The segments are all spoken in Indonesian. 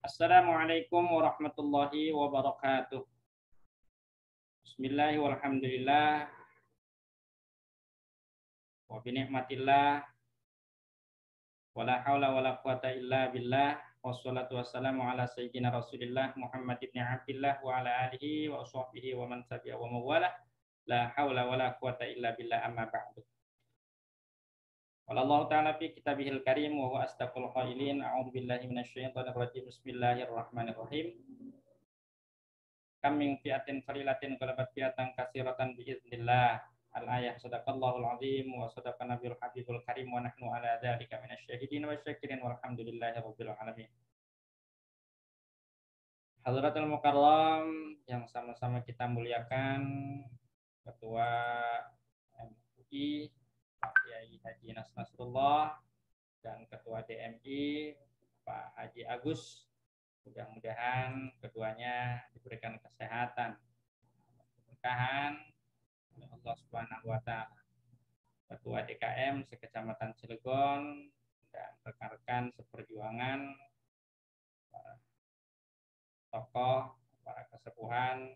Assalamualaikum warahmatullahi wabarakatuh. Bismillahirrahmanirrahim. Walhamdulillah wa bi ni'matillah wala haula wala quwata illa billah wassalatu wassalamu ala sayyidina Rasulillah Muhammad ibn Abdillah wa ala alihi wa sahbihi wa man tabi'a wa mawalah la haula wala quwata illa billah amma ba'du. Qala Allah ta'ala fi kitabihil karim wa huwa asdaqul qailin a'udzu billahi minasyaitonir rajim. Bismillahirrahmanirrahim. Kam min fi'atin qalilatin ghalabat fi'atan katsiratan biiznillah. Al-ayah. Sadaqallahul azim wa sadaqa nabiyul habibul karim wa nahnu ala dzalika minasyahidin wasyakirin walhamdulillahi rabbil alamin. Hadratul Mukarram yang sama-sama kita muliakan, Ketua MUI Pak Kiai Haji Nasrullah dan Ketua DMI Pak Haji Agus. Mudah-mudahan keduanya diberikan kesehatan, keberkahan oleh Allah Subhanahu wa taala. Ketua DKM sekecamatan Cilegon dan rekan-rekan seperjuangan, para tokoh, para kesepuhan,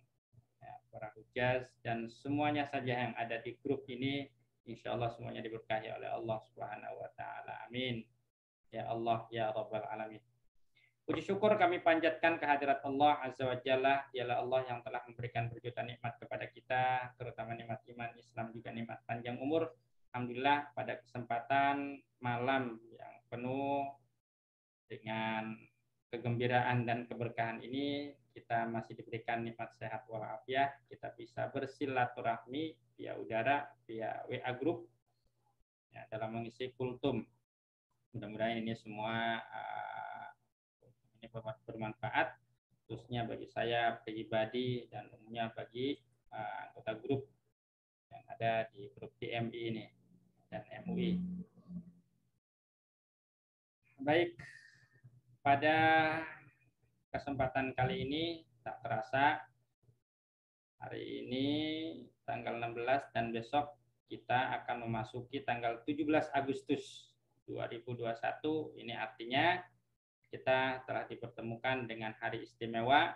ya, para hujaz dan semuanya saja yang ada di grup ini, insya Allah semuanya diberkahi oleh Allah Subhanahu wa taala. Amin. Ya Allah ya Rabbal alamin. Puji syukur kami panjatkan kehadirat Allah Azza wa Jalla. Dialah Allah yang telah memberikan berjuta nikmat kepada kita, terutama nikmat iman, Islam, juga nikmat panjang umur. Alhamdulillah pada kesempatan malam yang penuh dengan kegembiraan dan keberkahan ini, kita masih diberikan nikmat sehat walafiat. Kita bisa bersilaturahmi via udara, via WA group, ya, dalam mengisi kultum. Mudah-mudahan ini semua ini bermanfaat, khususnya bagi saya pribadi dan umumnya bagi anggota grup yang ada di grup DMI ini dan MUI. Baik, pada kesempatan kali ini tak terasa hari ini tanggal 16 dan besok kita akan memasuki tanggal 17 Agustus 2021. Ini artinya kita telah dipertemukan dengan hari istimewa,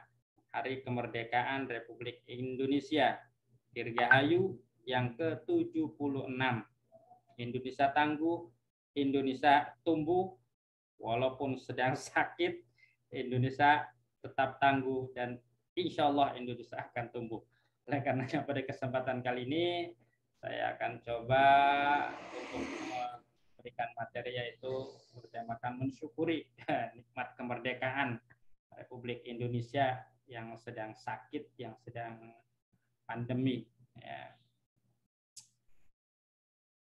Hari Kemerdekaan Republik Indonesia, Dirgahayu yang ke-76. Indonesia tangguh, Indonesia tumbuh, walaupun sedang sakit, Indonesia tetap tangguh dan insya Allah Indonesia akan tumbuh. Oleh karenanya pada kesempatan kali ini saya akan coba untuk memberikan materi yaitu bertemakan mensyukuri nikmat kemerdekaan Republik Indonesia yang sedang sakit, yang sedang pandemi. Ya.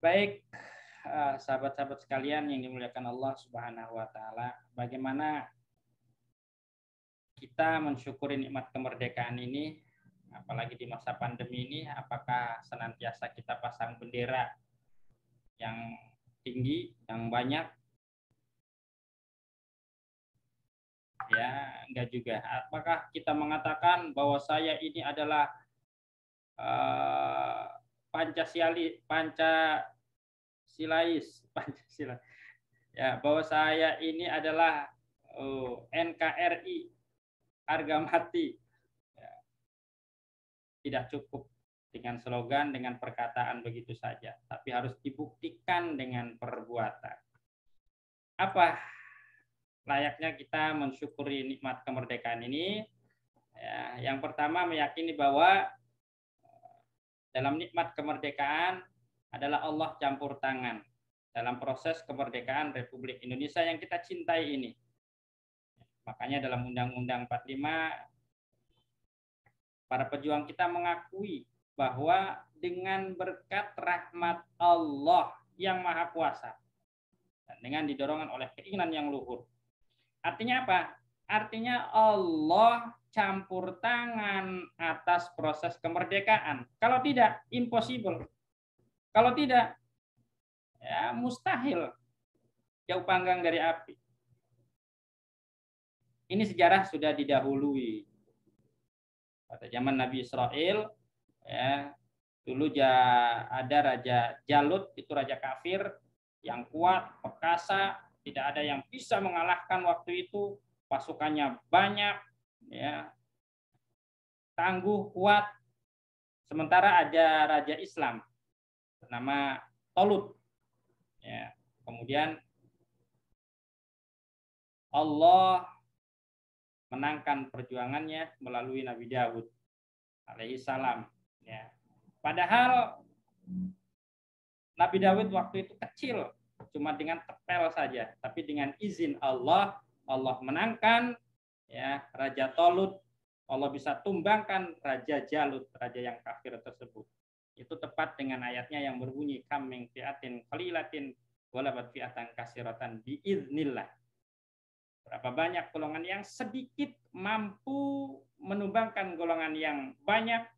Baik, sahabat-sahabat sekalian yang dimuliakan Allah Subhanahu wa taala, bagaimana kita mensyukuri nikmat kemerdekaan ini, apalagi di masa pandemi ini? Apakah senantiasa kita pasang bendera yang tinggi, yang banyak? Ya, enggak juga. Apakah kita mengatakan bahwa saya ini adalah Pancasila, ya, bahwa saya ini adalah NKRI, harga mati. Ya. Tidak cukup dengan slogan, dengan perkataan begitu saja, tapi harus dibuktikan dengan perbuatan. Apa layaknya kita mensyukuri nikmat kemerdekaan ini? Ya, yang pertama, meyakini bahwa dalam nikmat kemerdekaan adalah Allah campur tangan dalam proses kemerdekaan Republik Indonesia yang kita cintai ini. Makanya dalam Undang-Undang 45, para pejuang kita mengakui bahwa dengan berkat rahmat Allah yang Maha Kuasa dan dengan didorongan oleh keinginan yang luhur. Artinya apa? Artinya Allah campur tangan atas proses kemerdekaan. Kalau tidak, impossible. Kalau tidak, ya mustahil. Jauh panggang dari api. Ini sejarah sudah didahului. Pada zaman Nabi Israel, ya, dulu ada Raja Jalut, itu raja kafir yang kuat, perkasa, tidak ada yang bisa mengalahkan waktu itu. pasukannya banyak, ya, tangguh, kuat. Sementara ada raja Islam bernama Tolut. Ya. Kemudian Allah menangkan perjuangannya melalui Nabi Daud alaihi salam. Ya. Padahal Nabi Daud waktu itu kecil, cuma dengan tepel saja, tapi dengan izin Allah, Allah menangkan, ya, Raja Tolut. Allah bisa tumbangkan Raja Jalut, raja yang kafir tersebut. Itu tepat dengan ayatnya yang berbunyi kam min fi'atin qalilatin walabat fi'atan kasiratan biiznillah. Berapa banyak golongan yang sedikit mampu menumbangkan golongan yang banyak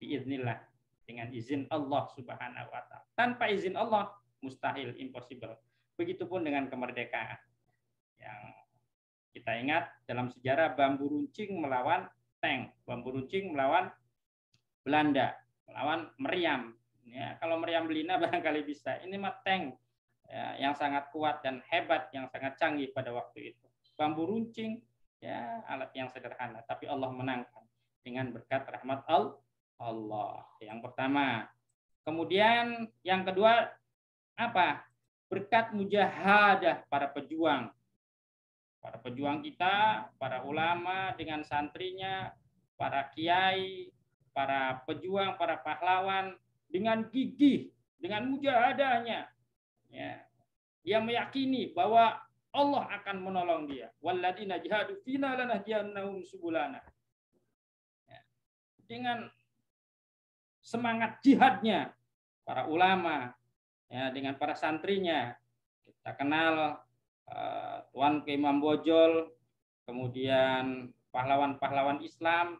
biiznillah, dengan izin Allah Subhanahu wa taala. Tanpa izin Allah mustahil, impossible. Begitupun dengan kemerdekaan. Yang kita ingat dalam sejarah bambu runcing melawan tank, bambu runcing melawan Belanda, melawan meriam. Ya, kalau meriam Belina barangkali bisa. Ini mah tank, ya, yang sangat kuat dan hebat, yang sangat canggih pada waktu itu. Bambu runcing, ya, alat yang sederhana, tapi Allah menangkan dengan berkat rahmat Allah. Yang pertama. Kemudian yang kedua apa? Berkat mujahadah para pejuang. Para pejuang kita, para ulama dengan santrinya, para kiai, para pejuang, para pahlawan dengan gigih, dengan mujahadahnya. Ya. Dia meyakini bahwa Allah akan menolong dia. Walladzina jahadu fina lanahdiyannahum subulana. Ya. Dengan semangat jihadnya para ulama, ya, dengan para santrinya. Kita kenal Tuan Imam Bojol, kemudian pahlawan-pahlawan Islam,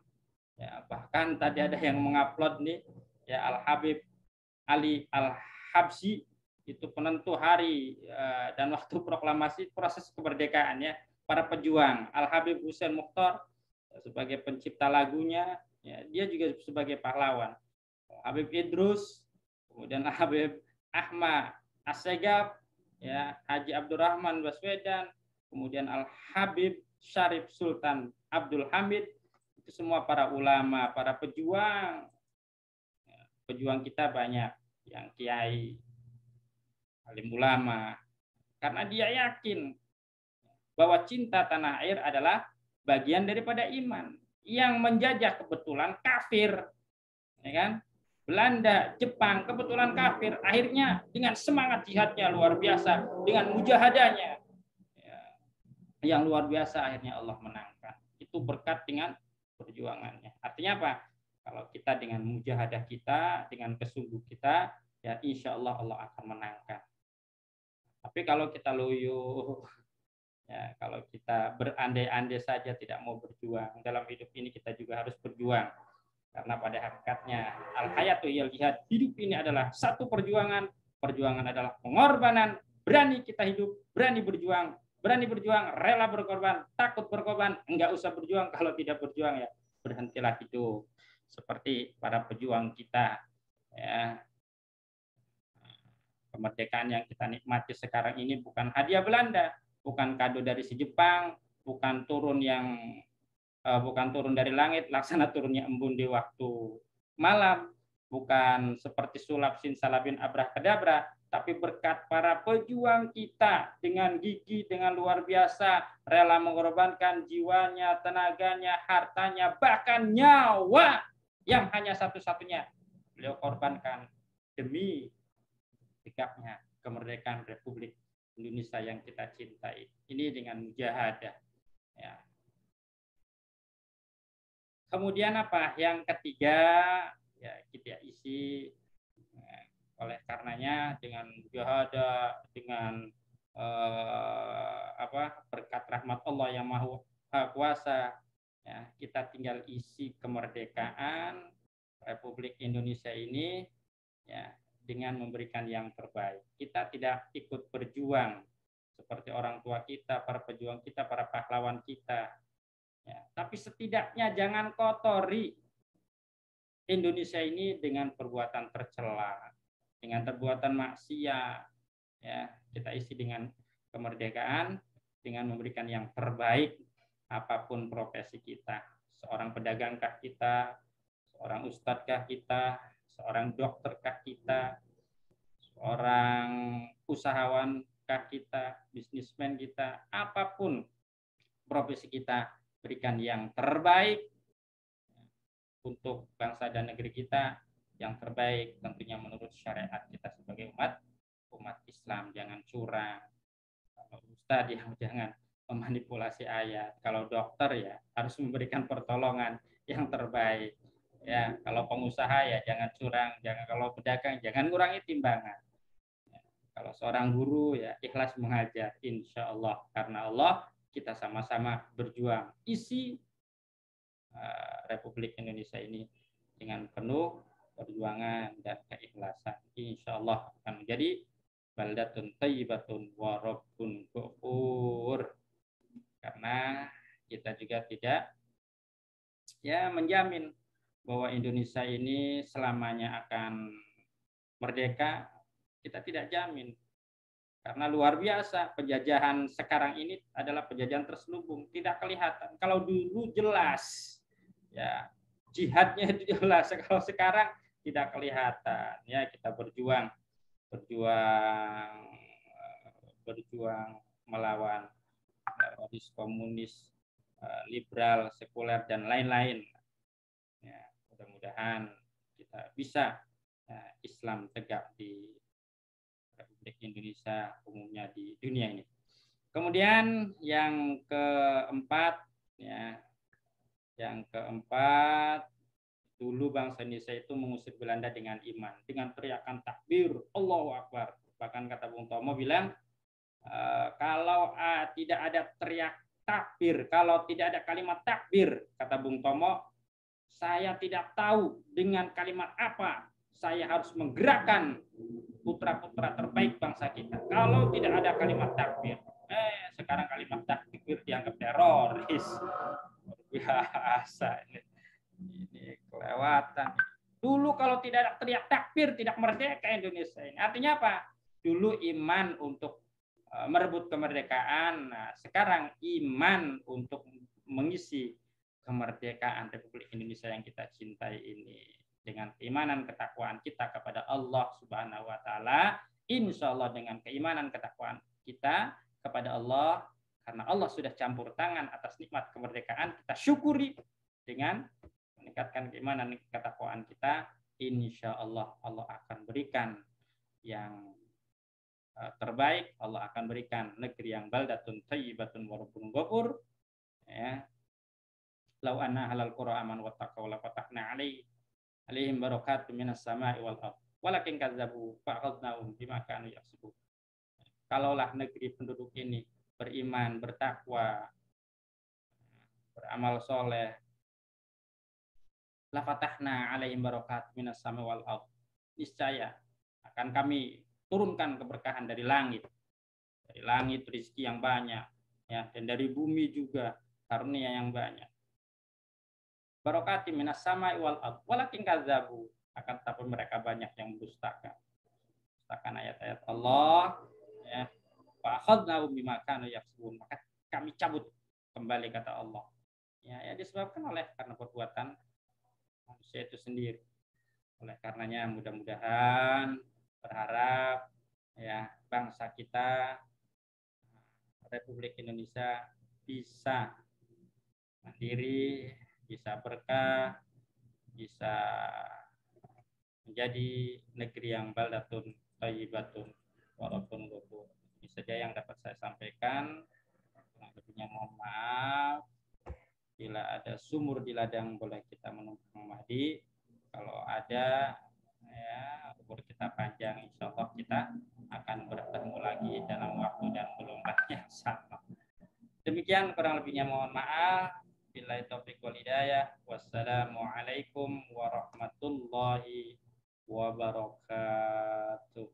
ya, bahkan tadi ada yang mengupload nih, ya, Al Habib Ali Al Habsyi, itu penentu hari dan waktu proklamasi proses kemerdekaan, ya, para pejuang. Al Habib Hussein Mukhtar sebagai pencipta lagunya, ya, dia juga sebagai pahlawan. Habib Idrus, kemudian Habib Ahmad Assegaf, ya, Haji Abdurrahman Baswedan, kemudian Al Habib Syarif Sultan Abdul Hamid, itu semua para ulama, para pejuang. Pejuang kita banyak yang kiai, alim ulama, karena dia yakin bahwa cinta tanah air adalah bagian daripada iman. Yang menjajah kebetulan kafir, ya kan? Belanda, Jepang, kebetulan kafir. Akhirnya dengan semangat jihadnya luar biasa, dengan mujahadahnya, ya, yang luar biasa, akhirnya Allah menangkan. Itu berkat dengan perjuangannya. Artinya apa? Kalau kita dengan mujahadah kita, dengan kesungguh kita, ya insya Allah Allah akan menangkan. Tapi kalau kita loyo, ya, kalau kita berandai-andai saja tidak mau berjuang, dalam hidup ini kita juga harus berjuang. Karena pada hakikatnya al-hayatu iyal jihad, hidup ini adalah satu perjuangan. Perjuangan adalah pengorbanan. Berani kita hidup, berani berjuang, rela berkorban, takut berkorban. Enggak usah berjuang, kalau tidak berjuang ya berhentilah hidup. Seperti para pejuang kita, ya. Kemerdekaan yang kita nikmati sekarang ini bukan hadiah Belanda, bukan kado dari si Jepang, bukan turun dari langit, laksana turunnya embun di waktu malam, bukan seperti sulap simsalabim abrahkadabra, tapi berkat para pejuang kita dengan gigih, dengan luar biasa, rela mengorbankan jiwanya, tenaganya, hartanya, bahkan nyawa yang hanya satu-satunya beliau korbankan demi tegaknya kemerdekaan Republik Indonesia yang kita cintai. Ini dengan mujahadah, ya. Kemudian apa? Yang ketiga, ya kita isi, oleh karenanya dengan mujahadah, dengan berkat rahmat Allah yang Maha Kuasa, ya, kita tinggal isi kemerdekaan Republik Indonesia ini, ya, dengan memberikan yang terbaik. Kita tidak ikut berjuang seperti orang tua kita, para pejuang kita, para pahlawan kita. Ya, tapi setidaknya jangan kotori Indonesia ini dengan perbuatan tercela, dengan perbuatan maksiat. Ya, kita isi dengan kemerdekaan, dengan memberikan yang terbaik, apapun profesi kita, seorang pedagangkah kita, seorang ustadzkah kita, seorang dokterkah kita, seorang usahawankah kita, bisnismen kita, apapun profesi kita, berikan yang terbaik untuk bangsa dan negeri kita, yang terbaik tentunya menurut syariat kita sebagai umat Islam. Jangan curang. Kalau ustadz ya jangan memanipulasi ayat. Kalau dokter ya harus memberikan pertolongan yang terbaik. Ya, kalau pengusaha ya jangan curang, jangan, kalau pedagang jangan kurangi timbangan. Ya, kalau seorang guru ya ikhlas mengajar, insya Allah, karena Allah kita sama-sama berjuang. Isi Republik Indonesia ini dengan penuh perjuangan dan keikhlasan. Insya Allah akan menjadi baldatun thayyibatun wa rabbun ghafur. Karena kita juga tidak ya menjamin bahwa Indonesia ini selamanya akan merdeka. Kita tidak jamin. Karena luar biasa penjajahan sekarang ini adalah penjajahan terselubung, tidak kelihatan. Kalau dulu jelas, ya jihadnya itu jelas. Kalau sekarang tidak kelihatan. Ya kita berjuang melawan teroris, komunis, liberal, sekuler dan lain-lain. Ya, mudah-mudahan kita bisa Islam tegak di Republik Indonesia, umumnya di dunia ini. Kemudian yang keempat, ya, dulu bangsa Indonesia itu mengusir Belanda dengan iman, dengan teriakan takbir, Allahu Akbar. Bahkan kata Bung Tomo bilang, kalau tidak ada teriak takbir, kalau tidak ada kalimat takbir, kata Bung Tomo, saya tidak tahu dengan kalimat apa saya harus menggerakkan putra-putra terbaik bangsa kita. Kalau tidak ada kalimat takbir, sekarang kalimat takbir dianggap teroris. Biasa ini kelewatan. Dulu kalau tidak ada teriak takbir tidak merdeka Indonesia ini. Artinya apa? Dulu iman untuk merebut kemerdekaan. Nah, sekarang iman untuk mengisi kemerdekaan Republik Indonesia yang kita cintai ini dengan keimanan ketakwaan kita kepada Allah Subhanahu wa taala. Insya Allah dengan keimanan ketakwaan kita kepada Allah, karena Allah sudah campur tangan atas nikmat kemerdekaan, kita syukuri dengan meningkatkan keimanan ketakwaan kita. Insya Allah Allah akan berikan yang terbaik. Allah akan berikan negeri yang baldatun thayyibatun wa rabbun ghafur. Ya. Lau anna halal qura aman wa taqaw la fatahna alaihim barakatun minas sama'i wal ardh. Walakin kadzabu fa'akhadnahum bima kanu yaksubun. Kalaulah negeri penduduk ini beriman, bertakwa, beramal soleh, la fatahna alaihim barakat minas sama'i wal ardh. Niscaya akan kami turunkan keberkahan dari langit. Dari langit rezeki yang banyak, ya, dan dari bumi juga karunia yang banyak. Barakati minas sama'i wal ardh. Walakin kadzabu, akan tetapi mereka banyak yang mendustakan. Mendustakan ayat-ayat Allah, ya. Fa akhadnahum bima kanu yaksubun. Maka kami cabut kembali, kata Allah. Ya, disebabkan karena perbuatan manusia itu sendiri. Oleh karenanya mudah-mudahan berharap ya bangsa kita Republik Indonesia bisa mandiri, bisa berkah, bisa menjadi negeri yang baldatun thayyibatun wa rabbun ghafur. Ini saja yang dapat saya sampaikan. Kurang lebihnya mohon maaf. Bila ada sumur di ladang boleh kita menumpang madi. Kalau ada ya umur kita panjang, insya Allah kita akan bertemu lagi dalam waktu dan gelombang yang sama. Demikian kurang lebihnya mohon maaf. Billahi taufiq wal hidayah. Wassalamualaikum warahmatullahi wabarakatuh.